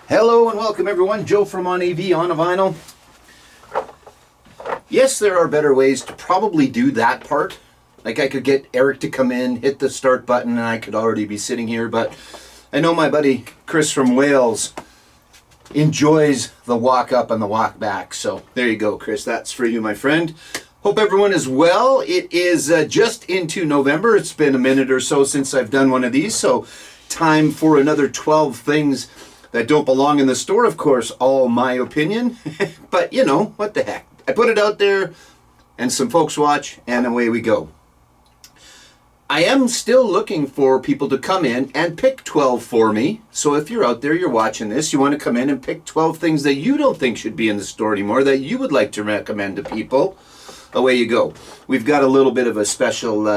Hello and welcome everyone, Joe from On AV on a vinyl. Yes, there are better ways to probably do that part. Like I could get Eric to come in, hit the start button, and I could already be sitting here, but I know my buddy Chris from Wales enjoys the walk up and the walk back. So there you go, Chris, that's for you, my friend. Hope everyone is well. It is just into November. It's been a minute or so since I've done one of these, so time for another 12 things that don't belong in the store, of course, all my opinion. But you know, what the heck. I put it out there and some folks watch and away we go. I am still looking for people to come in and pick 12 for me. So if you're out there, you're watching this, you want to come in and pick 12 things that you don't think should be in the store anymore, that you would like to recommend to people, away you go. We've got a little bit of a special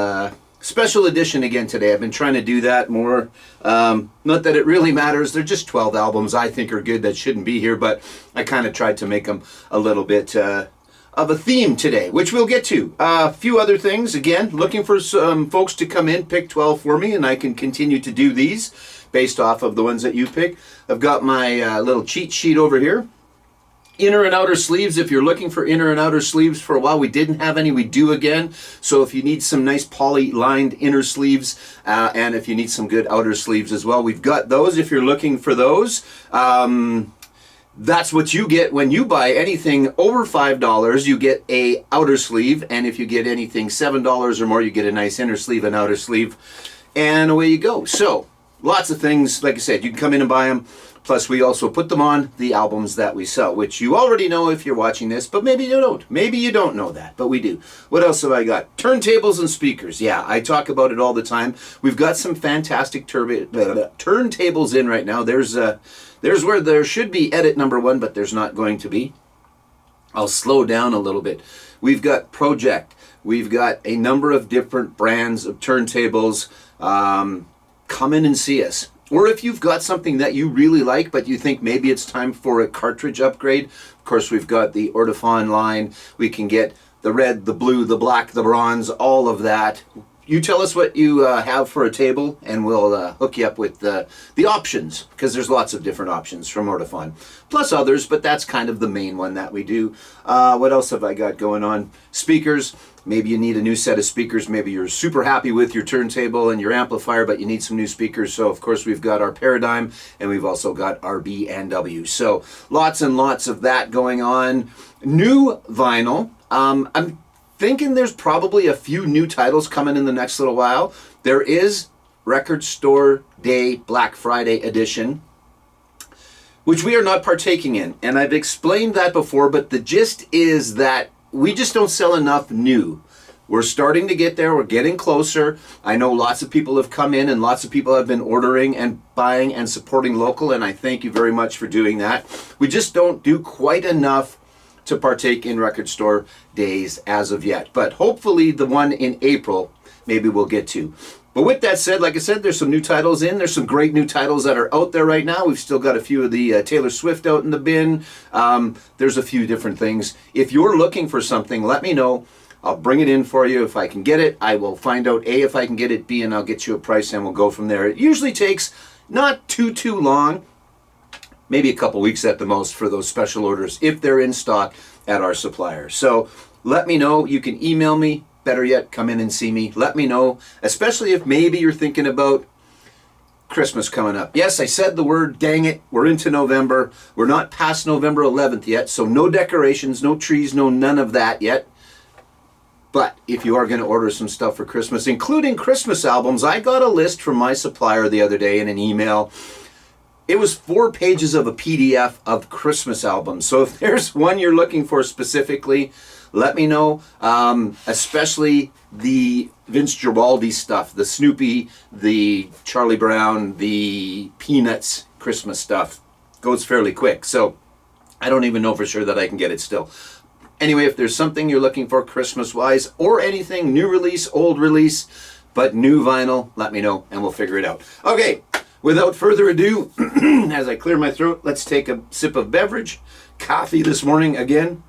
edition again today. I've been trying to do that more. Not that it really matters. They're just 12 albums I think are good that shouldn't be here, but I kind of tried to make them a little bit of a theme today, which we'll get to. A few other things. Again, looking for some folks to come in, pick 12 for me, and I can continue to do these based off of the ones that you pick. I've got my little cheat sheet over here. Inner and outer sleeves. If you're looking for inner and outer sleeves, for a while we didn't have any, we do again. So if you need some nice poly lined inner sleeves, and if you need some good outer sleeves as well, we've got those if you're looking for those. That's what you get when you buy anything over $5. You get a outer sleeve, and if you get anything $7 or more, you get a nice inner sleeve and outer sleeve, and away you go. So lots of things. Like I said, you can come in and buy them. Plus, we also put them on the albums that we sell, which you already know if you're watching this, but maybe you don't. Maybe you don't know that, but we do. What else have I got? Turntables and speakers. Yeah, I talk about it all the time. We've got some fantastic turntables in right now. There's where there should be edit number 1, but there's not going to be. I'll slow down a little bit. We've got Project. We've got a number of different brands of turntables. Come in and see us. Or if you've got something that you really like, but you think maybe it's time for a cartridge upgrade, of course we've got the Ortofon line. We can get the red, the blue, the black, the bronze, all of that. You tell us what you have for a table, and we'll hook you up with the options, because there's lots of different options from Ortofon. Plus others, but that's kind of the main one that we do. What else have I got going on? Speakers. Maybe you need a new set of speakers. Maybe you're super happy with your turntable and your amplifier, but you need some new speakers. So, of course, we've got our Paradigm, and we've also got our B&W. So, lots and lots of that going on. New vinyl. I'm thinking there's probably a few new titles coming in the next little while. There is Record Store Day Black Friday edition, which we are not partaking in. And I've explained that before, but the gist is that we just don't sell enough new. We're starting to get there. We're getting closer. I know lots of people have come in and lots of people have been ordering and buying and supporting local, and I thank you very much for doing that. We just don't do quite enough to partake in Record Store Days as of yet. But hopefully the one in April, maybe we'll get to. But with that said, like I said, there's some new titles in. There's some great new titles that are out there right now. We've still got a few of the Taylor Swift out in the bin. There's a few different things. If you're looking for something, let me know. I'll bring it in for you. If I can get it, I will find out A, if I can get it, B, and I'll get you a price, and we'll go from there. It usually takes not too long, maybe a couple weeks at the most for those special orders if they're in stock at our supplier. So let me know. You can email me. Better yet, come in and see me. Let me know, especially if maybe you're thinking about Christmas coming up. Yes, I said the word, dang it. We're into November. We're not past November 11th yet, so no decorations, no trees, no none of that yet. But if you are going to order some stuff for Christmas, including Christmas albums, I got a list from my supplier the other day in an email. It was 4 pages of a PDF of Christmas albums. So if there's one you're looking for specifically, let me know, especially the Vince Guaraldi stuff, the Snoopy, the Charlie Brown, the Peanuts Christmas stuff. Goes fairly quick, so I don't even know for sure that I can get it still. Anyway, if there's something you're looking for Christmas-wise, or anything, new release, old release, but new vinyl, let me know, and we'll figure it out. Okay, without further ado, as I clear my throat, let's take a sip of beverage. Coffee this morning again.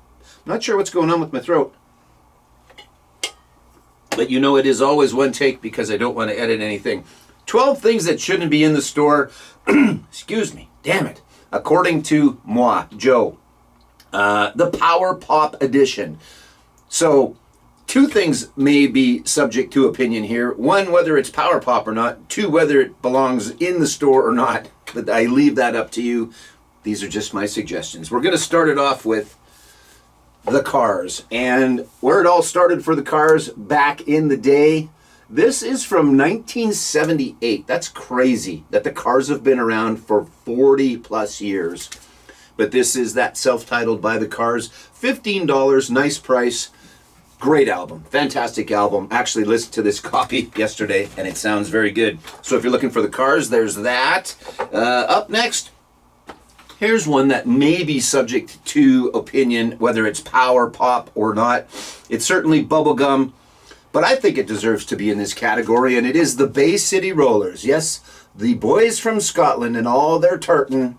Not sure what's going on with my throat. But you know it is always one take because I don't want to edit anything. 12 things that shouldn't be in the store. Excuse me. Damn it. according to moi, Joe, the Power Pop Edition. So, two things may be subject to opinion here. One, whether it's Power Pop or not. Two, whether it belongs in the store or not. But I leave that up to you. These are just my suggestions. We're going to start it off with the Cars. And where it all started for the Cars back in the day, this is from 1978. That's crazy that the Cars have been around for 40 plus years. But this is that self-titled by the Cars. $15, nice price. Great album, fantastic album. Actually listened to this copy yesterday and it sounds very good. So if you're looking for the Cars, there's that. Up next, here's one that may be subject to opinion, whether it's power pop or not. It's certainly bubblegum, but I think it deserves to be in this category, and it is the Bay City Rollers. Yes, the boys from Scotland and all their tartan.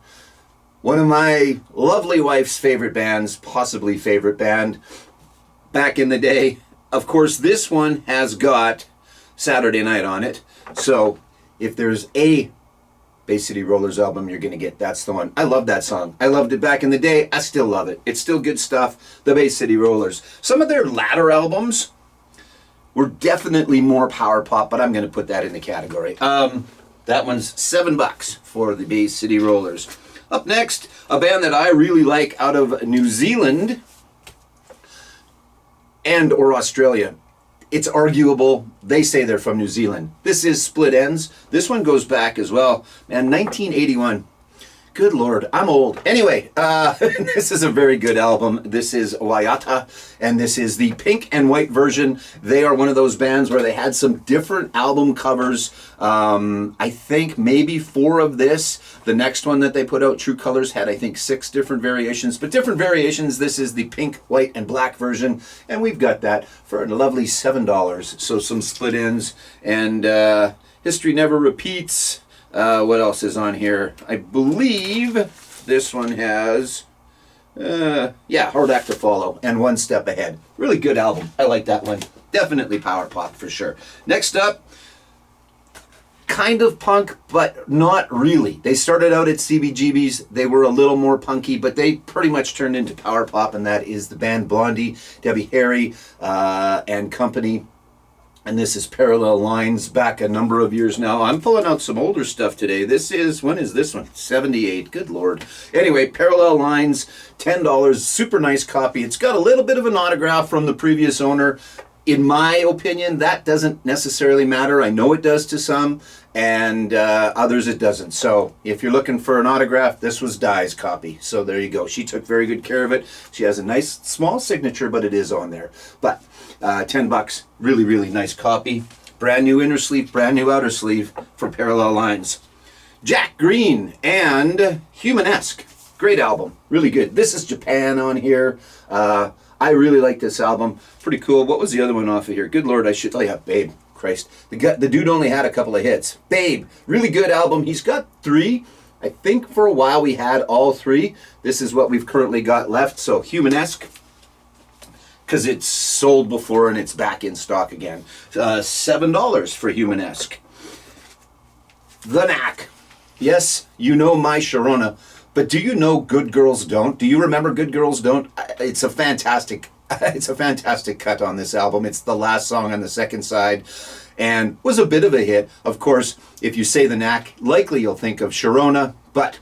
One of my lovely wife's favorite bands, possibly favorite band back in the day. Of course, this one has got Saturday Night on it. So if there's a Bay City Rollers album you're going to get, that's the one. I love that song. I loved it back in the day. I still love it. It's still good stuff. The Bay City Rollers. Some of their latter albums were definitely more power pop, but I'm going to put that in the category. That one's $7 for the Bay City Rollers. Up next, a band that I really like out of New Zealand and or Australia. It's arguable. They say they're from New Zealand. This is Split Enz. This one goes back as well. Man, 1981. Good Lord, I'm old. Anyway, this is a very good album. This is Waiata, and this is the pink and white version. They are one of those bands where they had some different album covers. I think maybe 4 of this. The next one that they put out, True Colors, had I think 6 different variations. But different variations. This is the pink, white, and black version, and we've got that for a lovely $7. So some Split Enz, and History Never Repeats. What else is on here? I believe this one has, Hard Act to Follow and One Step Ahead. Really good album. I like that one. Definitely power pop for sure. Next up, kind of punk, but not really. They started out at CBGB's. They were a little more punky, but they pretty much turned into power pop, and that is the band Blondie, Debbie Harry, and company. And this is Parallel Lines, back a number of years now. I'm pulling out some older stuff today. When is this one? 78, good Lord. Anyway, Parallel Lines, $10, super nice copy. It's got a little bit of an autograph from the previous owner. In my opinion, that doesn't necessarily matter. I know it does to some, and others it doesn't. So if you're looking for an autograph, this was Di's copy. So there you go. She took very good care of it. She has a nice small signature, but it is on there. But $10, really, really nice copy. Brand new inner sleeve, brand new outer sleeve for Parallel Lines. Jack Green and Humanesque. Great album, really good. This is Japan on here. I really like this album. Pretty cool. What was the other one off of here? Good Lord, I should tell you. Babe, Christ. The dude only had a couple of hits. Babe, really good album. He's got 3. I think for a while we had all 3. This is what we've currently got left. So Humanesque, because it's sold before and it's back in stock again. $7 for Humanesque. The Knack. Yes, you know My Sharona, but do you know Good Girls Don't? Do you remember Good Girls Don't? It's a fantastic cut on this album. It's the last song on the second side and was a bit of a hit. Of course, if you say The Knack, likely you'll think of Sharona, but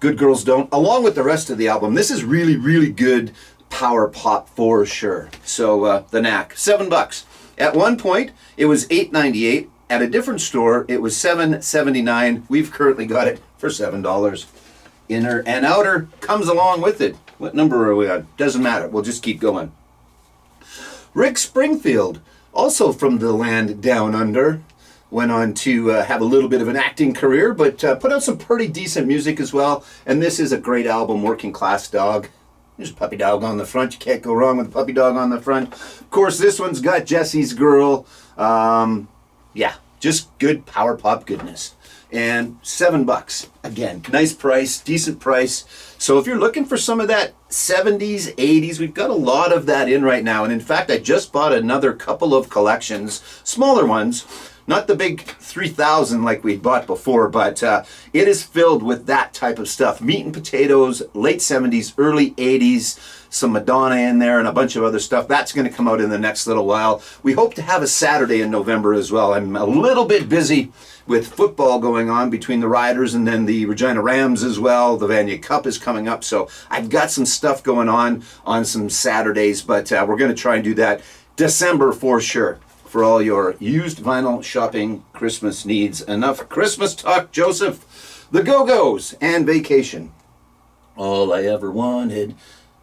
Good Girls Don't, along with the rest of the album. This is really, really good power pop for sure. So The Knack, $7. At one point, it was $8.98. At a different store, it was $7.79. We've currently got it for $7. Inner and outer comes along with it. What number are we on? Doesn't matter. We'll just keep going. Rick Springfield, also from the land down under, went on to have a little bit of an acting career, but put out some pretty decent music as well. And this is a great album, Working Class Dog. There's a puppy dog on the front. You can't go wrong with a puppy dog on the front. Of course, this one's got Jesse's Girl. Just good power pop goodness. And $7. Again, nice price, decent price. So if you're looking for some of that 70s, 80s, we've got a lot of that in right now. And in fact, I just bought another couple of collections, smaller ones, Not the big 3,000 like we bought before, but it is filled with that type of stuff. Meat and potatoes, late 70s, early 80s, some Madonna in there and a bunch of other stuff. That's going to come out in the next little while. We hope to have a Saturday in November as well. I'm a little bit busy with football going on between the Riders and then the Regina Rams as well. The Vanier Cup is coming up, so I've got some stuff going on some Saturdays, but we're going to try and do that December for sure for all your used vinyl shopping Christmas needs. Enough Christmas talk, Joseph. The Go-Go's and Vacation. All I ever wanted,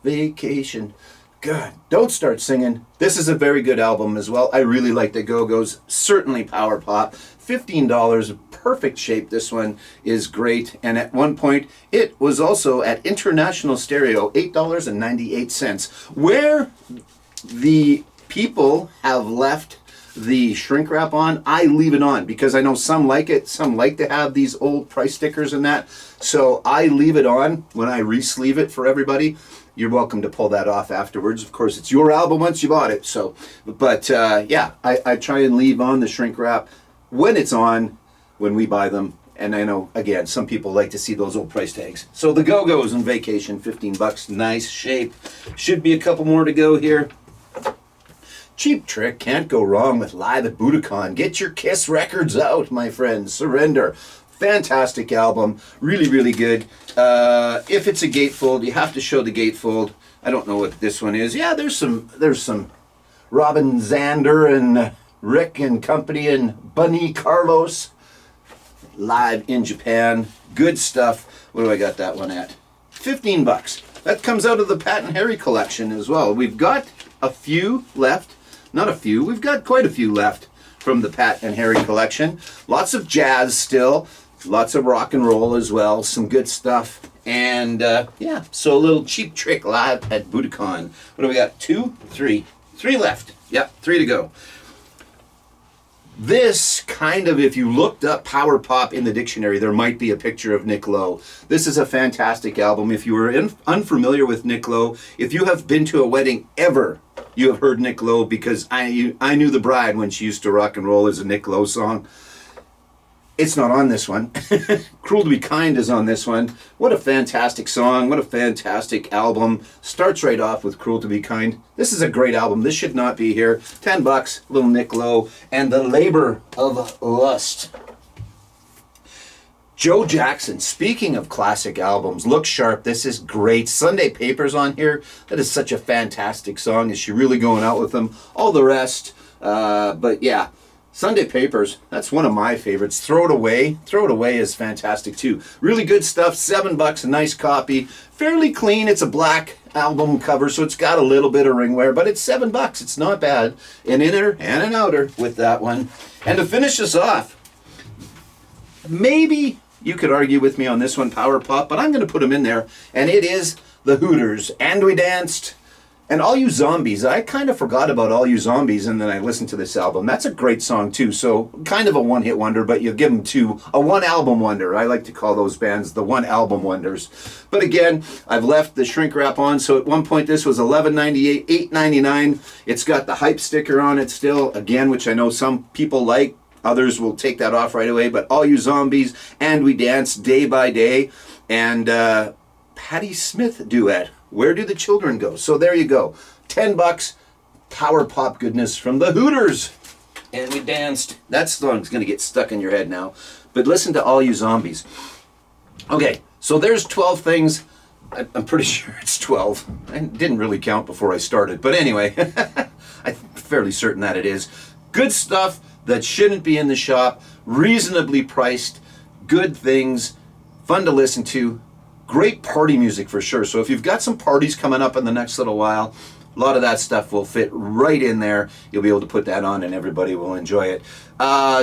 vacation. God, don't start singing. This is a very good album as well. I really like the Go-Go's. Certainly power pop. $15, perfect shape. This one is great. And at one point, it was also at International Stereo, $8.98. Where the people have left the shrink wrap on, I leave it on because I know some like it. Some like to have these old price stickers and that. So I leave it on when I re-sleeve it for everybody. You're welcome to pull that off afterwards. Of course, it's your album once you bought it. So, but yeah, I try and leave on the shrink wrap when it's on, when we buy them. And I know, again, some people like to see those old price tags. So the Go-Go's and Vacation, $15, nice shape. Should be a couple more to go here. Cheap Trick, can't go wrong with Live at Budokan. Get your Kiss records out, my friends. Surrender. Fantastic album. Really, really good. If it's a gatefold, you have to show the gatefold. I don't know what this one is. Yeah, there's some Robin Zander and Rick and company and Bunny Carlos live in Japan. Good stuff. What do I got that one at? $15. That comes out of the Pat and Harry collection as well. We've got a few left. Not a few. We've got quite a few left from the Pat and Harry collection. Lots of jazz still. Lots of rock and roll as well. Some good stuff. And yeah, so a little Cheap Trick Live at Budokan. What do we got? 2, 3. 3 left. Yep, 3 to go. This kind of, if you looked up power pop in the dictionary, there might be a picture of Nick Lowe. This is a fantastic album. If you were unfamiliar with Nick Lowe, if you have been to a wedding ever, you have heard Nick Lowe, because I knew the bride when she used to rock and roll as a Nick Lowe song. It's not on this one. Cruel to Be Kind is on this one. What a fantastic song. What a fantastic album. Starts right off with Cruel to Be Kind. This is a great album. This should not be here. $10, little Nick Lowe. And The Labor of Lust. Joe Jackson, speaking of classic albums, Look Sharp. This is great. Sunday Papers on here. That is such a fantastic song. Is she really going out with them? All the rest. But yeah. Sunday Papers, that's one of my favorites. Throw It Away. Throw It Away is fantastic too. Really good stuff. $7, a nice copy. Fairly clean. It's a black album cover, so it's got a little bit of ring wear, but it's $7. It's not bad. An inner and an outer with that one. And to finish us off, maybe you could argue with me on this one, Power Pop, but I'm going to put them in there, and it is the Hooters. And We Danced. And All You Zombies. I kind of forgot about All You Zombies, and then I listened to this album. That's a great song too. So kind of a one-hit wonder, but you give them a one-album wonder. I like to call those bands the one-album wonders. But again, I've left the shrink wrap on. So at one point this was $11.98, $8.99. It's got the hype sticker on it still, again, which I know some people like. Others will take that off right away. But All You Zombies, And We Dance, Day by Day, and Patti Smith duet, Where Do the Children Go? So there you go. $10, power pop goodness from the Hooters. And We Danced. That song's going to get stuck in your head now. But listen to All You Zombies. Okay, so there's 12 things. I'm pretty sure it's 12. I didn't really count before I started. But anyway, I'm fairly certain that it is. Good stuff that shouldn't be in the shop. Reasonably priced. Good things. Fun to listen to. Great party music for sure. So if you've got some parties coming up in the next little while, a lot of that stuff will fit right in there. You'll be able to put that on and everybody will enjoy it.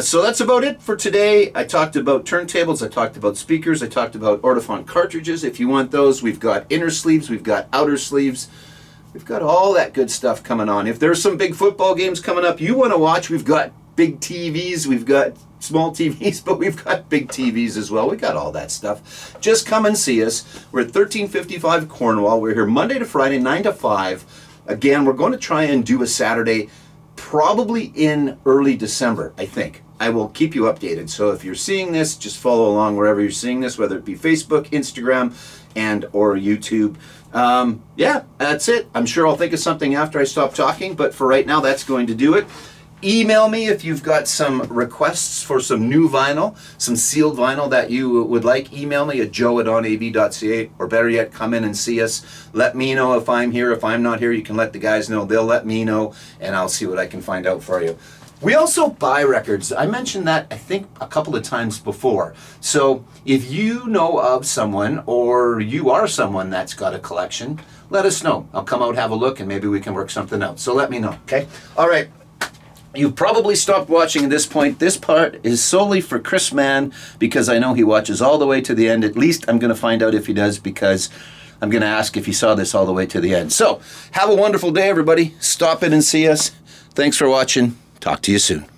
So that's about it for today. I talked about turntables. I talked about speakers. I talked about Ortofon cartridges. If you want those, we've got inner sleeves. We've got outer sleeves. We've got all that good stuff coming on. If there's some big football games coming up you want to watch, we've got big TVs. We've got small TVs, but we've got big TVs as well. We got all that stuff. Just come and see us. We're at 1355 Cornwall. We're here Monday to Friday, 9 to 5. Again, we're going to try and do a Saturday probably in early December, I think. I will keep you updated. So if you're seeing this, just follow along wherever you're seeing this, whether it be Facebook, Instagram, and or YouTube. Yeah, that's it. I'm sure I'll think of something after I stop talking, but for right now, that's going to do it. Email me if you've got some requests for some new vinyl, some sealed vinyl that you would like. Email me at joe@onav.ca, or better yet, come in and see us. Let me know if I'm here. If I'm not here, you can let the guys know. They'll let me know, and I'll see what I can find out for you. We also buy records. I mentioned that, I think, a couple of times before. So if you know of someone, or you are someone that's got a collection, let us know. I'll come out, have a look, and maybe we can work something out. So let me know, okay? All right. You've probably stopped watching at this point. This part is solely for Chris Mann, because I know he watches all the way to the end. At least I'm going to find out if he does, because I'm going to ask if he saw this all the way to the end. So have a wonderful day, everybody. Stop in and see us. Thanks for watching. Talk to you soon.